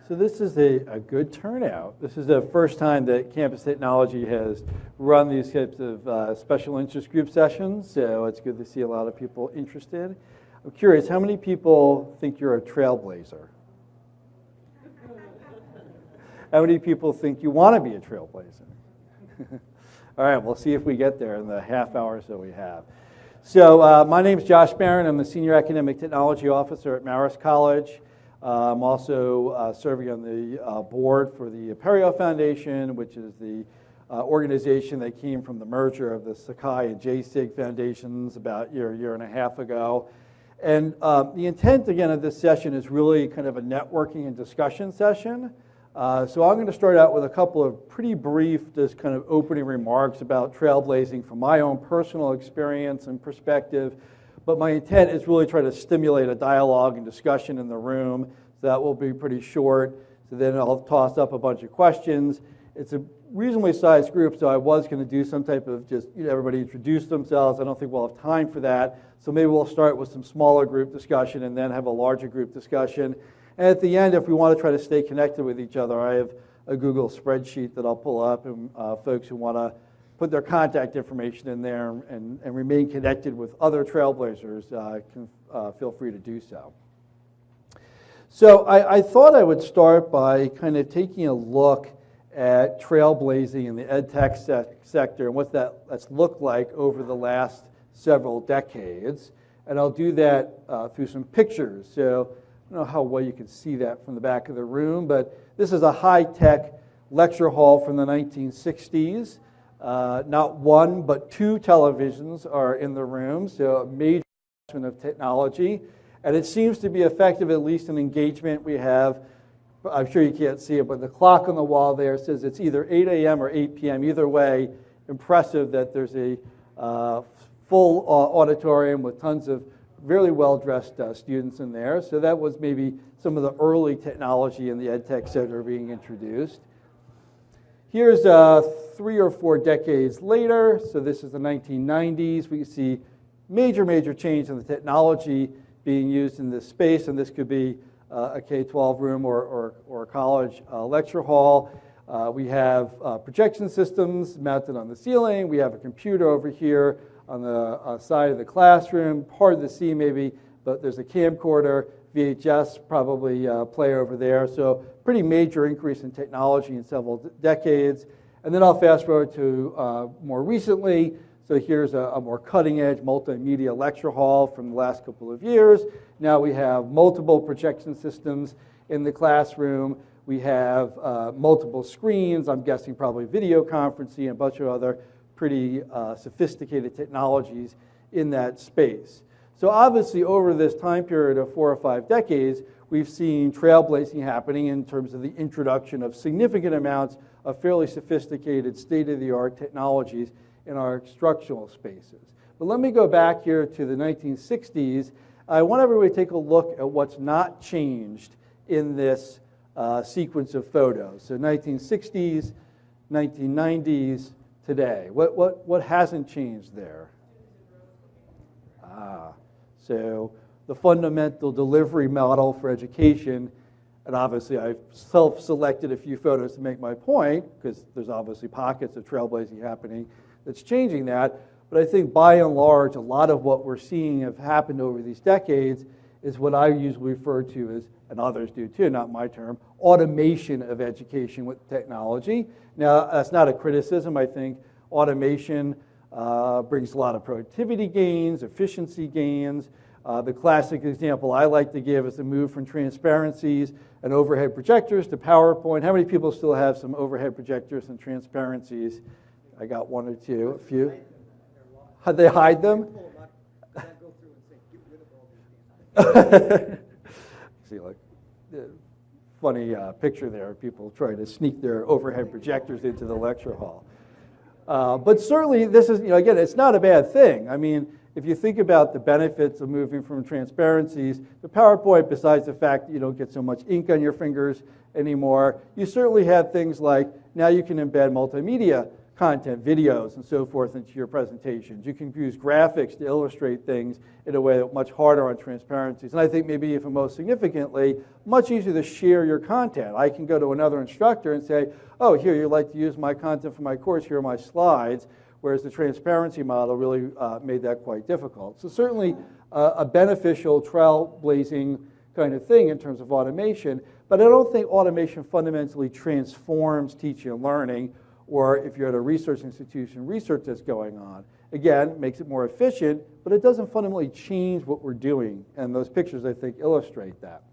So this is a good turnout. This is the first time that Campus Technology has run these types of special interest group sessions, so it's good to see a lot of people interested. I'm curious, how many people think you're a trailblazer? How many people think you want to be a trailblazer? All right, we'll see if we get there in the half hour or so we have. So my name is Josh Barron. I'm the Senior Academic Technology Officer at Marist College. I'm also serving on the board for the Apereo Foundation, which is the organization that came from the merger of the Sakai and JSIG foundations about a year and a half ago. And the intent, again, of this session is really kind of a networking and discussion session. So I'm going to start out with a couple of pretty brief, just kind of opening remarks about trailblazing from my own personal experience and perspective. But my intent is really try to stimulate a dialogue and discussion in the room. So that will be pretty short. So then I'll toss up a bunch of questions. It's a reasonably sized group, so I was going to do some type of just, everybody introduce themselves. I don't think we'll have time for that. So maybe we'll start with some smaller group discussion and then have a larger group discussion. And at the end, if we want to try to stay connected with each other, I have a Google spreadsheet that I'll pull up, and folks who want to put their contact information in there and remain connected with other trailblazers can feel free to do so. So I thought I would start by kind of taking a look at trailblazing in the ed tech sector and what that's looked like over the last several decades. And I'll do that through some pictures. So I don't know how well you can see that from the back of the room, but this is a high-tech lecture hall from the 1960s. Not one, but two televisions are in the room, so a major investment of technology. And it seems to be effective, at least in engagement. We have, I'm sure you can't see it, but the clock on the wall there says it's either 8 a.m. or 8 p.m. Either way, impressive that there's a full auditorium with tons of really well-dressed students in there. So that was maybe some of the early technology in the ed tech sector being introduced. Here's 3 or 4 decades later. So this is the 1990s. We see major change in the technology being used in this space, and this could be a K-12 room or a college lecture hall. We have projection systems mounted on the ceiling. We have a computer over here on the side of the classroom, hard to see maybe, but there's a camcorder, VHS probably player over there. So pretty major increase in technology in several decades. And then I'll fast forward to more recently. So here's a more cutting edge multimedia lecture hall from the last couple of years. Now we have multiple projection systems in the classroom. We have multiple screens, I'm guessing probably video conferencing and a bunch of other pretty sophisticated technologies in that space. So obviously over this time period of 4 or 5 decades, we've seen trailblazing happening in terms of the introduction of significant amounts of fairly sophisticated state-of-the-art technologies in our instructional spaces. But let me go back here to the 1960s. I want everybody to take a look at what's not changed in this sequence of photos. So 1960s, 1990s, today. What hasn't changed there? So the fundamental delivery model for education, and obviously I've self-selected a few photos to make my point, because there's obviously pockets of trailblazing happening that's changing that. But I think by and large, a lot of what we're seeing have happened over these decades is what I usually refer to as, and others do too, not my term, automation of education with technology. Now, that's not a criticism. I think automation brings a lot of productivity gains, efficiency gains. The classic example I like to give is the move from transparencies and overhead projectors to PowerPoint. How many people still have some overhead projectors and transparencies? I got 1 or 2, a few. How'd they hide them? See, like, funny picture there, people trying to sneak their overhead projectors into the lecture hall. But certainly this is, again, it's not a bad thing. I mean, if you think about the benefits of moving from transparencies to PowerPoint, besides the fact that you don't get so much ink on your fingers anymore, you certainly have things like now you can embed multimedia content, videos, and so forth into your presentations. You can use graphics to illustrate things in a way that's much harder on transparencies. And I think maybe even most significantly, much easier to share your content. I can go to another instructor and say, oh, here, you'd like to use my content for my course, here are my slides, whereas the transparency model really made that quite difficult. So certainly a beneficial, trailblazing kind of thing in terms of automation, but I don't think automation fundamentally transforms teaching and learning, or if you're at a research institution, research that's going on. Again, makes it more efficient, but it doesn't fundamentally change what we're doing, and those pictures, I think, illustrate that.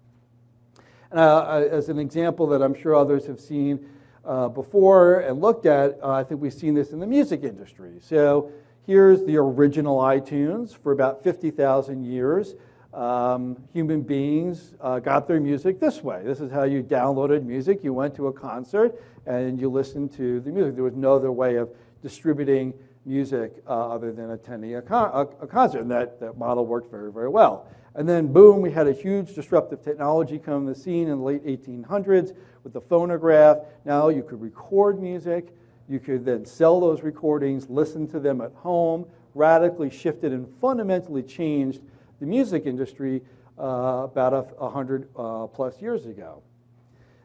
As an example that I'm sure others have seen before and looked at, I think we've seen this in the music industry. So here's the original iTunes for about 50,000 years. Human beings got their music this way. This is how you downloaded music. You went to a concert and you listened to the music. There was no other way of distributing music other than attending a concert, and that model worked very, very well. And then, boom, we had a huge disruptive technology come on the scene in the late 1800s with the phonograph. Now you could record music. You could then sell those recordings, listen to them at home, radically shifted and fundamentally changed the music industry about 100 plus years ago.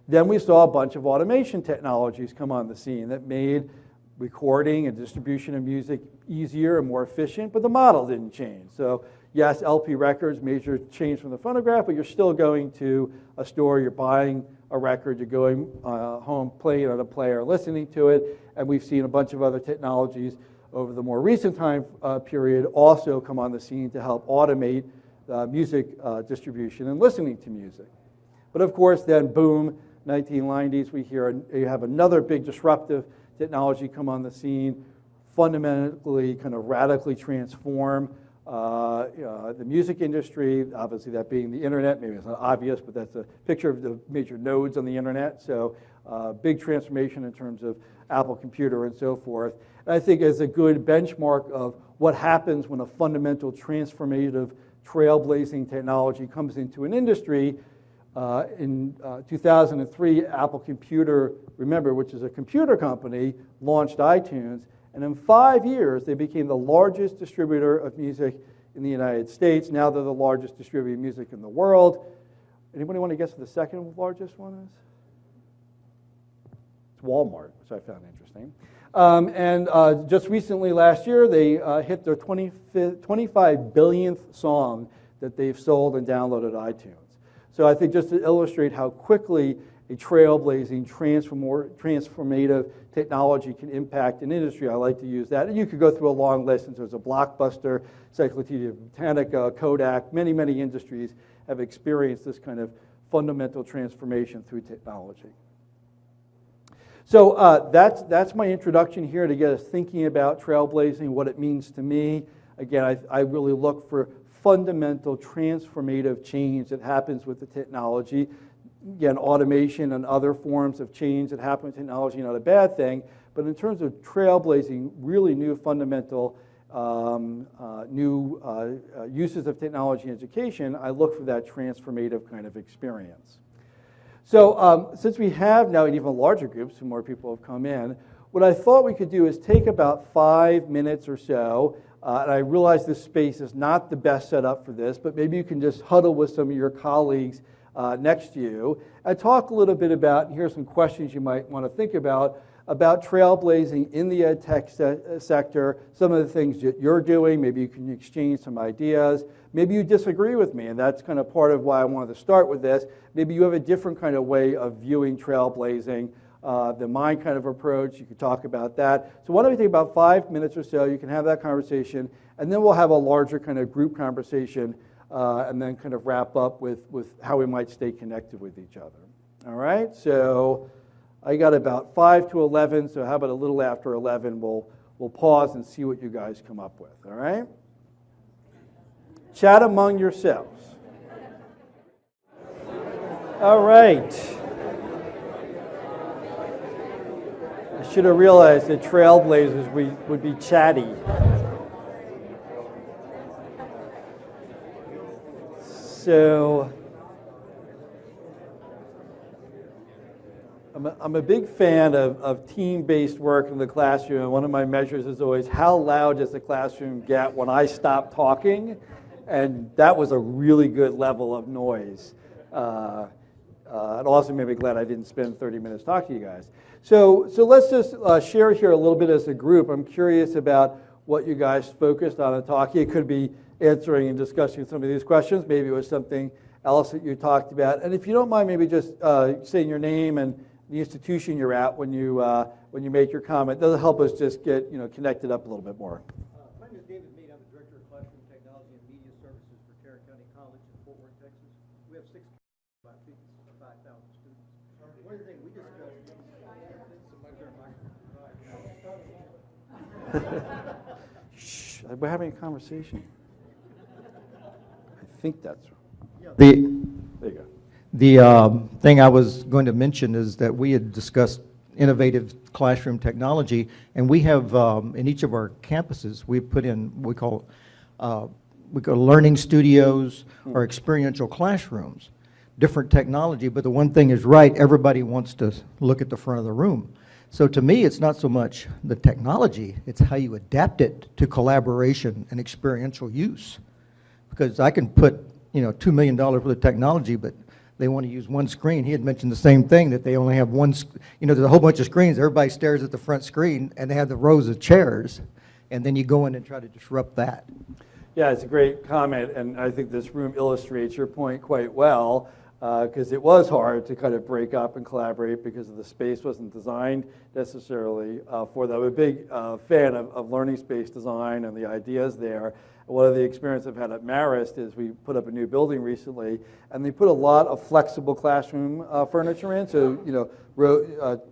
Then we saw a bunch of automation technologies come on the scene that made recording and distribution of music easier and more efficient, but the model didn't change. So yes, LP records, major change from the phonograph, but you're still going to a store, you're buying a record, you're going home, playing it on a player, listening to it, and we've seen a bunch of other technologies over the more recent time period also come on the scene to help automate music distribution and listening to music. But of course, then boom, 1990s, you have another big disruptive technology come on the scene, fundamentally kind of radically transform the music industry, obviously that being the internet. Maybe it's not obvious, but that's a picture of the major nodes on the internet. So big transformation in terms of Apple Computer and so forth. And I think as a good benchmark of what happens when a fundamental transformative trailblazing technology comes into an industry, in 2003, Apple Computer, remember, which is a computer company, launched iTunes. And in 5 years, they became the largest distributor of music in the United States. Now they're the largest distributor of music in the world. Anybody want to guess what the second largest one is? It's Walmart, which I found interesting. And just recently, last year, they hit their 25 billionth song that they've sold and downloaded iTunes. So I think just to illustrate how quickly a trailblazing, transformative technology can impact an industry, I like to use that. And you could go through a long list, and there's a Blockbuster, Encyclopedia Britannica, Kodak, many, many industries have experienced this kind of fundamental transformation through technology. So that's my introduction here to get us thinking about trailblazing, what it means to me. Again, I really look for fundamental transformative change that happens with the technology. Again, automation and other forms of change that happen with technology, not a bad thing. But in terms of trailblazing, really new fundamental uses of technology in education, I look for that transformative kind of experience. So since we have now an even larger group, so more people have come in, what I thought we could do is take about 5 minutes or so, and I realize this space is not the best setup for this, but maybe you can just huddle with some of your colleagues next to you and talk a little bit about, and here's some questions you might want to think about trailblazing in the ed tech sector, some of the things that you're doing. Maybe you can exchange some ideas. Maybe you disagree with me, and that's kind of part of why I wanted to start with this. Maybe you have a different kind of way of viewing trailblazing than my kind of approach. You could talk about that. So why don't we take about 5 minutes or so, you can have that conversation, and then we'll have a larger kind of group conversation and then kind of wrap up with how we might stay connected with each other. All right, so I got about 5 to 11, so how about a little after 11, we'll pause and see what you guys come up with, all right? Chat among yourselves. All right. I should have realized that Trailblazers would be chatty. So, I'm a big fan of team-based work in the classroom, and one of my measures is always how loud does the classroom get when I stop talking, and that was a really good level of noise. It also made me glad I didn't spend 30 minutes talking to you guys. So let's just share here a little bit as a group. I'm curious about what you guys focused on in talking. It could be answering and discussing some of these questions. Maybe it was something else that you talked about. And if you don't mind, maybe just saying your name and the institution you're at when you make your comment. That'll help us just get connected up a little bit more. My name is David Mead. I'm the Director of Classroom Technology and Media Services for Tarrant County College in Fort Worth, Texas. We have 5,000 students. One of the things we discussed. Shh, we're having a conversation. I think that's There you go. The thing I was going to mention is that we had discussed innovative classroom technology, and we have in each of our campuses we put in we call learning studios or experiential classrooms, different technology. But the one thing is right: everybody wants to look at the front of the room. So to me, it's not so much the technology; it's how you adapt it to collaboration and experiential use. Because I can put $2 million for the technology, but they want to use one screen. He had mentioned the same thing, that they only have one, there's a whole bunch of screens. Everybody stares at the front screen, and they have the rows of chairs, and then you go in and try to disrupt that. Yeah, it's a great comment, and I think this room illustrates your point quite well, because it was hard to kind of break up and collaborate because the space wasn't designed necessarily for that. I'm a big fan of learning space design and the ideas there. One of the experiences I've had at Marist is we put up a new building recently, and they put a lot of flexible classroom furniture in, so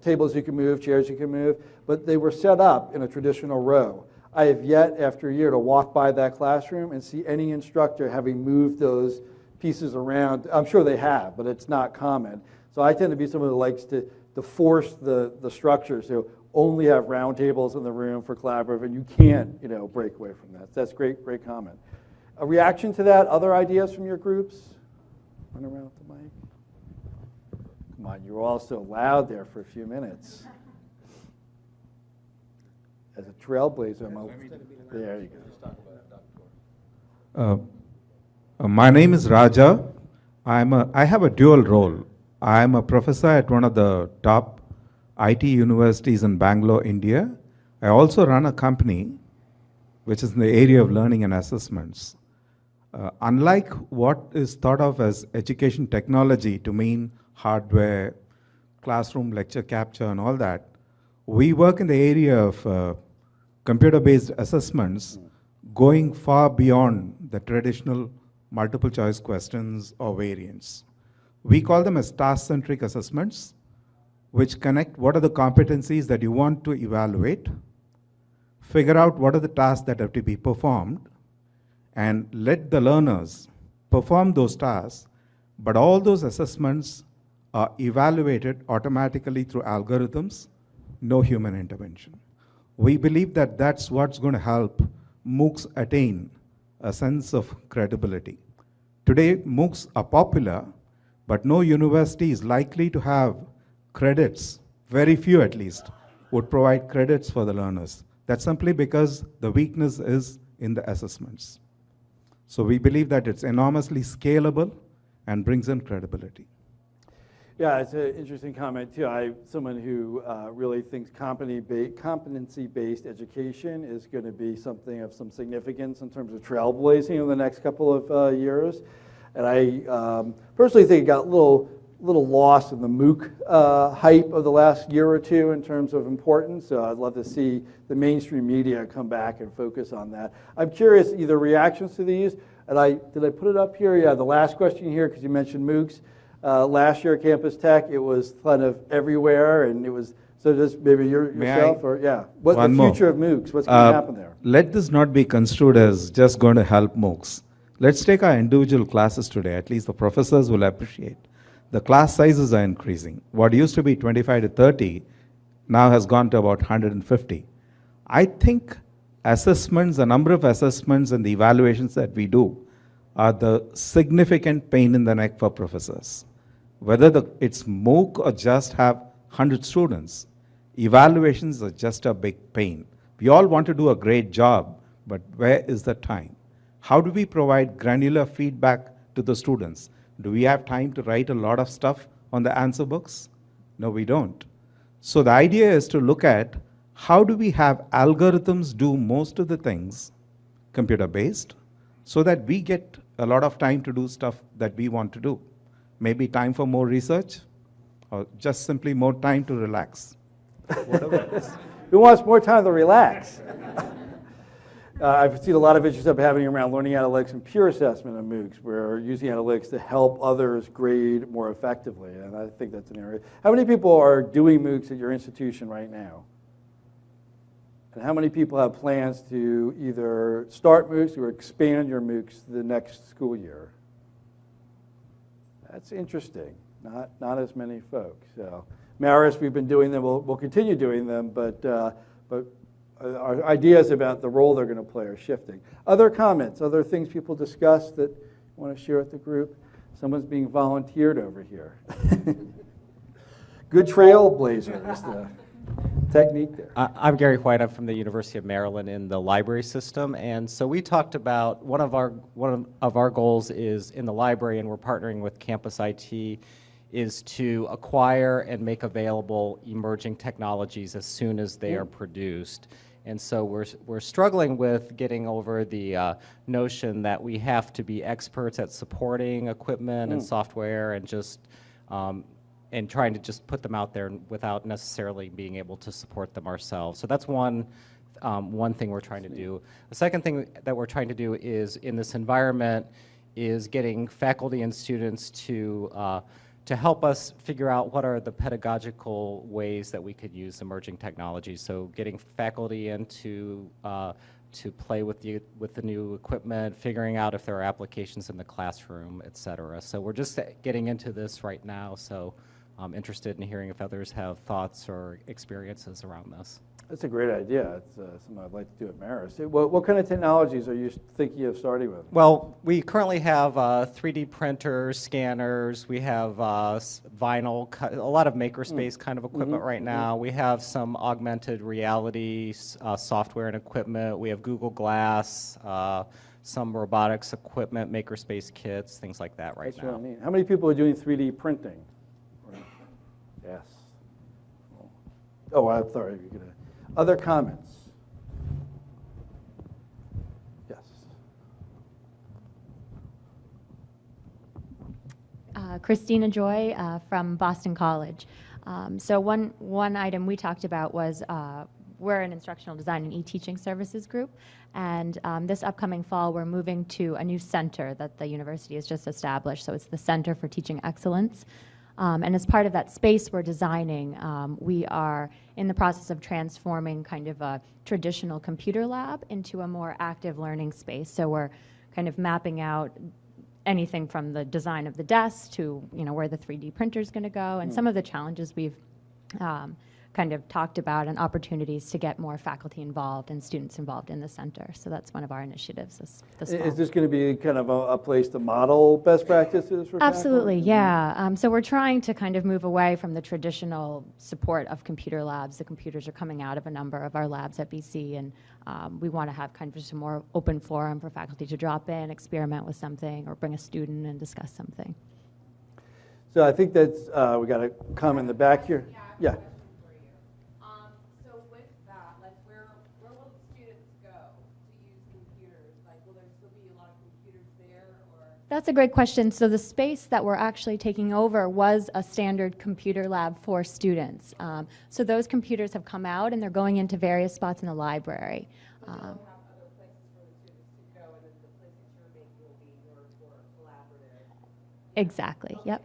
tables you can move, chairs you can move, but they were set up in a traditional row. I have yet, after a year, to walk by that classroom and see any instructor having moved those pieces around. I'm sure they have, but it's not common. So I tend to be someone who likes to force the structure. So only have round tables in the room for collaborative, and you can't, break away from that. That's great comment. A reaction to that? Other ideas from your groups? Run around with the mic. Come on, you were all so loud there for a few minutes. As a trailblazer, there you go. My name is Raja. I have a dual role. I am a professor at one of the top IT universities in Bangalore, India. I also run a company which is in the area of learning and assessments. Unlike what is thought of as education technology to mean hardware, classroom lecture capture and all that, we work in the area of computer-based assessments going far beyond the traditional multiple choice questions or variants. We call them as task-centric assessments, which connect what are the competencies that you want to evaluate, figure out what are the tasks that have to be performed, and let the learners perform those tasks, but all those assessments are evaluated automatically through algorithms, no human intervention. We believe that that's what's going to help MOOCs attain a sense of credibility. Today, MOOCs are popular, but no university is likely to have credits, very few at least, would provide credits for the learners. That's simply because the weakness is in the assessments. So we believe that it's enormously scalable and brings in credibility. Yeah, it's an interesting comment too. I'm someone who really thinks competency-based education is going to be something of some significance in terms of trailblazing in the next couple of years. And I personally think it got a little lost in the MOOC hype of the last year or two in terms of importance. So I'd love to see the mainstream media come back and focus on that. I'm curious, either reactions to these, and did I put it up here? Yeah, the last question here, because you mentioned MOOCs. Last year at Campus Tech, it was kind of everywhere, and it was, so just maybe yourself, or yeah. What's the future of MOOCs? What's going to happen there? Let this not be construed as just going to help MOOCs. Let's take our individual classes today, at least the professors will appreciate. The class sizes are increasing. What used to be 25 to 30 now has gone to about 150. I think assessments, the number of assessments and the evaluations that we do are the significant pain in the neck for professors. Whether it's MOOC or just have 100 students. Evaluations are just a big pain. We all want to do a great job, but where is the time? How do we provide granular feedback to the students? Do we have time to write a lot of stuff on the answer books? No, we don't. So the idea is to look at how do we have algorithms do most of the things computer-based so that we get a lot of time to do stuff that we want to do. Maybe time for more research or just simply more time to relax. Whatever it is. Who wants more time to relax? I've seen a lot of interesting stuff happening around learning analytics and peer assessment of MOOCs. We're using analytics to help others grade more effectively, and I think that's an area. How many people are doing MOOCs at your institution right now? And how many people have plans to either start MOOCs or expand your MOOCs the next school year? That's interesting. Not as many folks. So, Maris, we've been doing them. We'll continue doing them, but our ideas about the role they're going to play are shifting. Other comments, other things people discuss that you want to share with the group? Someone's being volunteered over here. Good trailblazers, the technique there. I'm Gary White. I'm from the University of Maryland in the library system, and so we talked about one of our goals is in the library, and we're partnering with Campus IT, is to acquire and make available emerging technologies as soon as they are produced. And so we're struggling with getting over the notion that we have to be experts at supporting equipment and software and just and trying to just put them out there without necessarily being able to support them ourselves. So that's one thing we're trying to do. The second thing that we're trying to do is in this environment is getting faculty and students to help us figure out what are the pedagogical ways that we could use emerging technologies. So getting faculty in to play with the new equipment, figuring out if there are applications in the classroom, et cetera. So we're just getting into this right now, so I'm interested in hearing if others have thoughts or experiences around this. That's a great idea. It's something I'd like to do at Maris. What kind of technologies are you thinking of starting with? Well, we currently have 3D printers, scanners. We have vinyl, a lot of makerspace kind of equipment right now. We have some augmented reality software and equipment. We have Google Glass, some robotics equipment, makerspace kits, things like that right That's now. what I mean. How many people are doing 3D printing? Yes. Oh, I'm sorry. You're gonna. Other comments? Yes. Christina Joy from Boston College. So one item we talked about was we're an instructional design and e-teaching services group, and this upcoming fall we're moving to a new center that the university has just established. So it's the Center for Teaching Excellence. And as part of that space we're designing, we are in the process of transforming kind of a traditional computer lab into a more active learning space. So we're kind of mapping out anything from the design of the desk to where the 3D printer is going to go, and some of the challenges we've kind of talked about and opportunities to get more faculty involved and students involved in the center. So that's one of our initiatives this fall. Is this going to be kind of a place to model best practices for Absolutely, faculty? yeah. So we're trying to kind of move away from the traditional support of computer labs. The computers are coming out of a number of our labs at BC, and we want to have kind of just a more open forum for faculty to drop in, experiment with something, or bring a student and discuss something. So I think that's, we got a comment in the back here. Yeah. That's a great question. So the space that we're actually taking over was a standard computer lab for students. So those computers have come out and they're going into various spots in the library. Exactly, yep.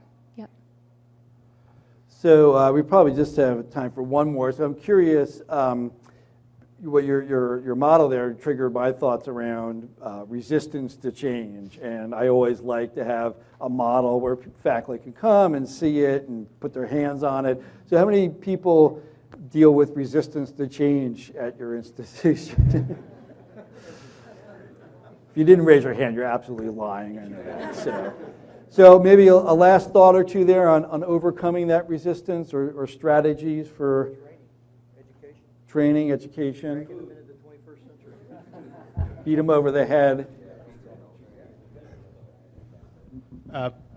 So we probably just have time for one more. So I'm curious, what your model there triggered my thoughts around resistance to change. And I always like to have a model where faculty can come and see it and put their hands on it. So how many people deal with resistance to change at your institution? If you didn't raise your hand, you're absolutely lying. I know that. So maybe a last thought or two there on overcoming that resistance or strategies for training, education. Making them into the 21st century. Beat them over the head.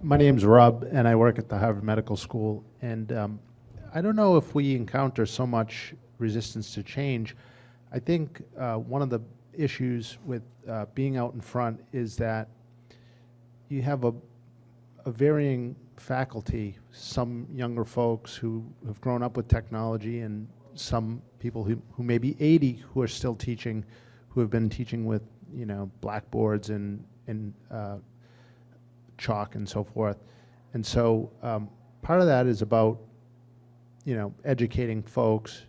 My name's Rob, and I work at the Harvard Medical School. And I don't know if we encounter so much resistance to change. I think one of the issues with being out in front is that you have a varying faculty, some younger folks who have grown up with technology, and some people who may be 80 who are still teaching, who have been teaching with, you know, blackboards and chalk and so forth. And so part of that is about, you know, educating folks,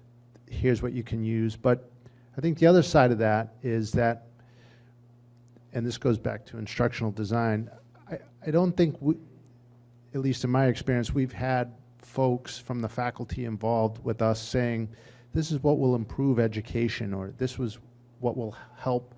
here's what you can use. But I think the other side of that is that, and this goes back to instructional design, I don't think, at least in my experience, we've had folks from the faculty involved with us saying, this is what will improve education, or this was what will help,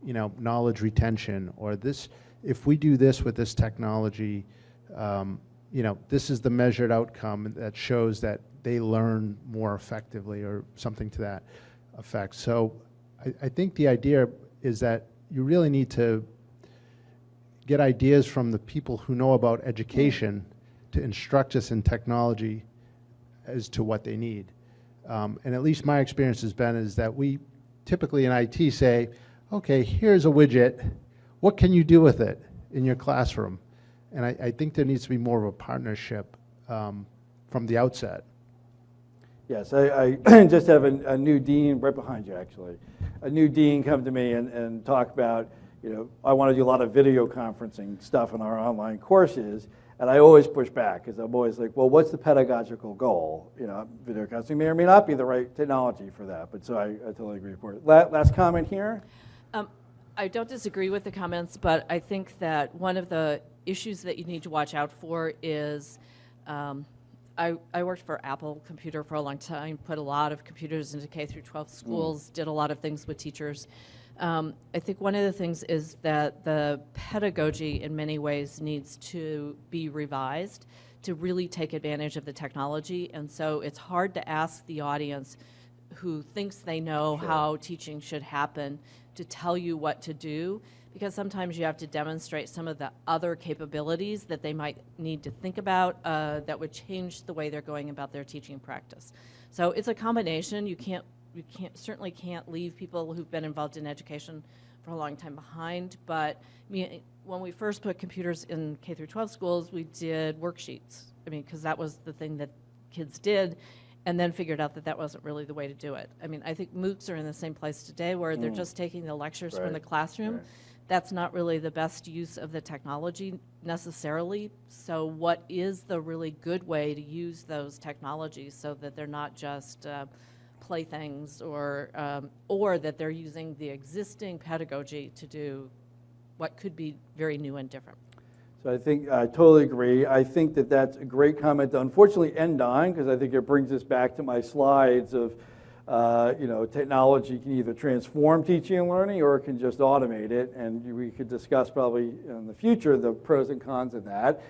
you know, knowledge retention, or this, if we do this with this technology, you know, this is the measured outcome that shows that they learn more effectively, or something to that effect. So I think the idea is that you really need to get ideas from the people who know about education to instruct us in technology as to what they need. And at least my experience has been is that we typically in IT say, okay, here's a widget, what can you do with it in your classroom? And I think there needs to be more of a partnership from the outset. Yes, I just have a new dean right behind you, actually. A new dean come to me and talk about, you know, I want to do a lot of video conferencing stuff in our online courses, and I always push back because I'm always like, well, what's the pedagogical goal? You know, video conferencing may or may not be the right technology for that, but so I totally agree with it. Last comment here? I don't disagree with the comments, but I think that one of the issues that you need to watch out for is, I worked for Apple Computer for a long time, put a lot of computers into K through 12 schools, did a lot of things with teachers. I think one of the things is that the pedagogy in many ways needs to be revised to really take advantage of the technology. And so it's hard to ask the audience who thinks they know how teaching should happen to tell you what to do, because sometimes you have to demonstrate some of the other capabilities that they might need to think about that would change the way they're going about their teaching practice. So it's a combination. You certainly can't leave people who've been involved in education for a long time behind, but when we first put computers in K through 12 schools, we did worksheets. I mean, because that was the thing that kids did, and then figured out that that wasn't really the way to do it. I mean, I think MOOCs are in the same place today where they're just taking the lectures from the classroom. Right. That's not really the best use of the technology necessarily. So what is the really good way to use those technologies so that they're not just playthings, or that they're using the existing pedagogy to do what could be very new and different? So I think I totally agree. I think that that's a great comment to unfortunately end on, because I think it brings us back to my slides of, you know, technology can either transform teaching and learning or it can just automate it. And we could discuss probably in the future the pros and cons of that.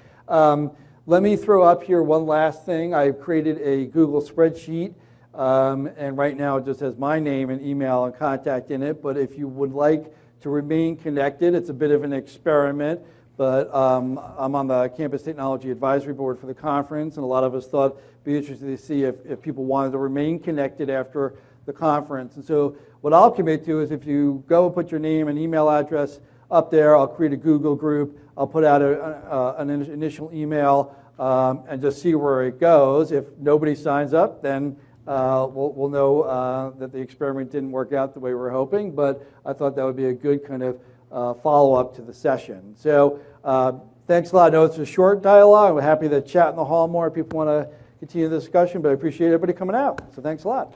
Let me throw up here one last thing. I've created a Google spreadsheet, and right now it just has my name and email and contact in it. But if you would like to remain connected, it's a bit of an experiment. But I'm on the Campus Technology Advisory Board for the conference, and a lot of us thought it'd be interesting to see if people wanted to remain connected after the conference. And so what I'll commit to is if you go and put your name and email address up there, I'll create a Google group, I'll put out an initial email and just see where it goes. If nobody signs up, then we'll know that the experiment didn't work out the way we were hoping, but I thought that would be a good kind of follow-up to the session. So thanks a lot. I know it's a short dialogue. We're happy to chat in the hall more if people want to continue the discussion, but I appreciate everybody coming out. So thanks a lot.